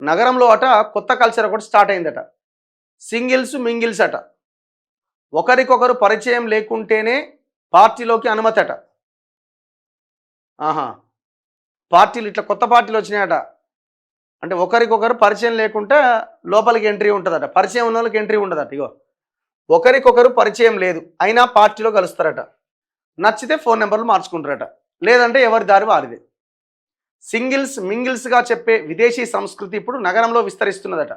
నగరంలో అట కొత్త కల్చర్ ఒకటి స్టార్ట్ అయిందట. సింగిల్స్ మింగిల్స్ అట. ఒకరికొకరు పరిచయం లేకుంటేనే పార్టీలోకి అనుమతి అట. ఆహా! పార్టీలు ఇట్లా కొత్త పార్టీలు వచ్చినాయట. అంటే ఒకరికొకరు పరిచయం లేకుంటే లోపలికి ఎంట్రీ ఉంటుందట. పరిచయం ఉన్న వాళ్ళకి ఎంట్రీ ఉండదట. ఇగో ఒకరికొకరు పరిచయం లేదు అయినా పార్టీలో కలుస్తారట. నచ్చితే ఫోన్ నెంబర్లు మార్చుకుంటారట. లేదంటే ఎవరి దారి వారిదే. సింగిల్స్ మింగిల్స్గా చెప్పే విదేశీ సంస్కృతి ఇప్పుడు నగరంలో విస్తరిస్తున్నదట.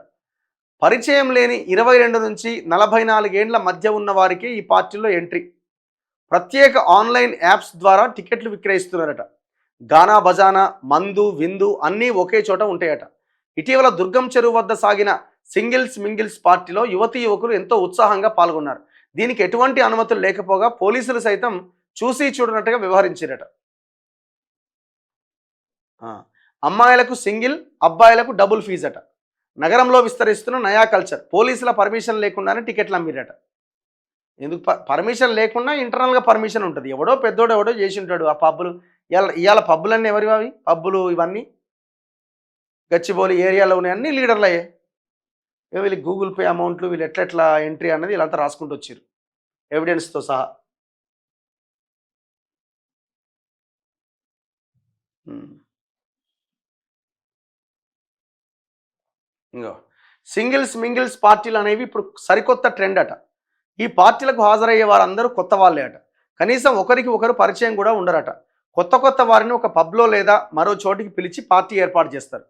పరిచయం లేని 22 నుంచి 44 ఏండ్ల మధ్య ఉన్న వారికి ఈ పార్టీలో ఎంట్రీ. ప్రత్యేక ఆన్లైన్ యాప్స్ ద్వారా టికెట్లు విక్రయిస్తున్నారట. గానా బజానా, మందు విందు అన్నీ ఒకే చోట ఉంటాయట. ఇటీవల దుర్గం చెరువు వద్ద సాగిన సింగిల్స్ మింగిల్స్ పార్టీలో యువతీ యువకులు ఎంతో ఉత్సాహంగా పాల్గొన్నారు. దీనికి ఎటువంటి అనుమతులు లేకపోగా పోలీసులు సైతం చూసి చూడనట్టుగా వ్యవహరించారట. అమ్మాయిలకు సింగిల్, అబ్బాయిలకు డబుల్ ఫీజు అట. నగరంలో విస్తరిస్తున్న నయా కల్చర్. పోలీసుల పర్మిషన్ లేకుండానే టికెట్లు అమ్మిరట. ఎందుకు పర్మిషన్ లేకుండా ఇంటర్నల్గా పర్మిషన్ ఉంటుంది. ఎవడో పెద్దోడు ఎవడో చేసి ఉంటాడు ఆ పబ్బులు. ఇవాళ పబ్బులన్నీ ఎవరివి అవి పబ్బులు? ఇవన్నీ గచ్చిబౌలి ఏరియాలో ఉన్నాయి, అన్ని లీడర్లు అయ్యే. వీళ్ళకి గూగుల్ పే అమౌంట్లు, వీళ్ళు ఎట్లా ఎంట్రీ అన్నది వీళ్ళంతా రాసుకుంటూ వచ్చారు ఎవిడెన్స్తో సహా. ఇంకో సింగిల్స్ మింగిల్స్ పార్టీలు అనేవి ఇప్పుడు సరికొత్త ట్రెండ్ అట. ఈ పార్టీలకు హాజరయ్యే వారందరూ కొత్త వాళ్ళే అట. కనీసం ఒకరికి ఒకరు పరిచయం కూడా ఉండరట. కొత్త వారిని ఒక పబ్లో లేదా మరో చోటికి పిలిచి పార్టీ ఏర్పాటు చేస్తారు.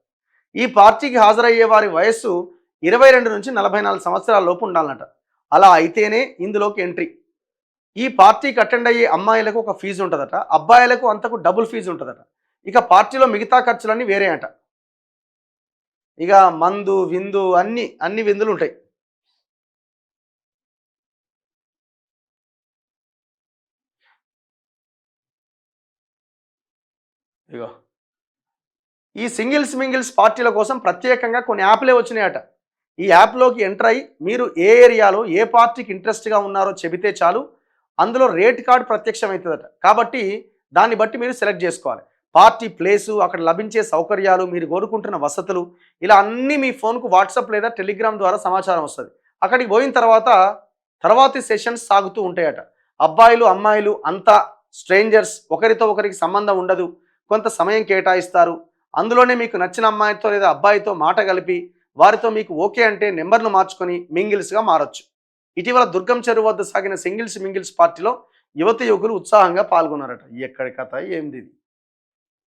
ఈ పార్టీకి హాజరయ్యే వారి వయస్సు 22 నుంచి 44 సంవత్సరాల లోపు ఉండాలన్నట. అలా అయితేనే ఇందులోకి ఎంట్రీ. ఈ పార్టీకి అటెండ్ అయ్యే అమ్మాయిలకు ఒక ఫీజు ఉంటుందట, అబ్బాయిలకు అంతకు డబుల్ ఫీజు ఉంటుందట. ఇక పార్టీలో మిగతా ఖర్చులన్నీ వేరే అట. ఇక మందు విందు అన్ని విందులు ఉంటాయి. ఇగో ఈ సింగిల్స్ మింగిల్స్ పార్టీల కోసం ప్రత్యేకంగా కొన్ని యాప్లే వచ్చినాయట. ఈ యాప్లోకి ఎంటర్ అయ్యి మీరు ఏ ఏరియాలో ఏ పార్టీకి ఇంట్రెస్ట్గా ఉన్నారో చెబితే చాలు, అందులో రేట్ కార్డు ప్రత్యక్షమవుతుందట. కాబట్టి దాన్ని బట్టి మీరు సెలెక్ట్ చేసుకోవాలి. పార్టీ ప్లేసు, అక్కడ లభించే సౌకర్యాలు, మీరు కోరుకుంటున్న వసతులు, ఇలా అన్నీ మీ ఫోన్కు వాట్సాప్ లేదా టెలిగ్రామ్ ద్వారా సమాచారం వస్తుంది. అక్కడికి పోయిన తర్వాతి సెషన్స్ సాగుతూ ఉంటాయట. అబ్బాయిలు అమ్మాయిలు అంతా స్ట్రేంజర్స్, ఒకరితో ఒకరికి సంబంధం ఉండదు. కొంత సమయం కేటాయిస్తారు. అందులోనే మీకు నచ్చిన అమ్మాయితో లేదా అబ్బాయితో మాట కలిపి వారితో మీకు ఓకే అంటే నెంబర్ను మార్చుకొని మింగిల్స్గా మారొచ్చు. ఇటీవల దుర్గం చెరువు వద్ద సాగిన సింగిల్స్ మింగిల్స్ పార్టీలో యువతి యువకులు ఉత్సాహంగా పాల్గొన్నారట. ఎక్కడి కథ ఏంది ఇది?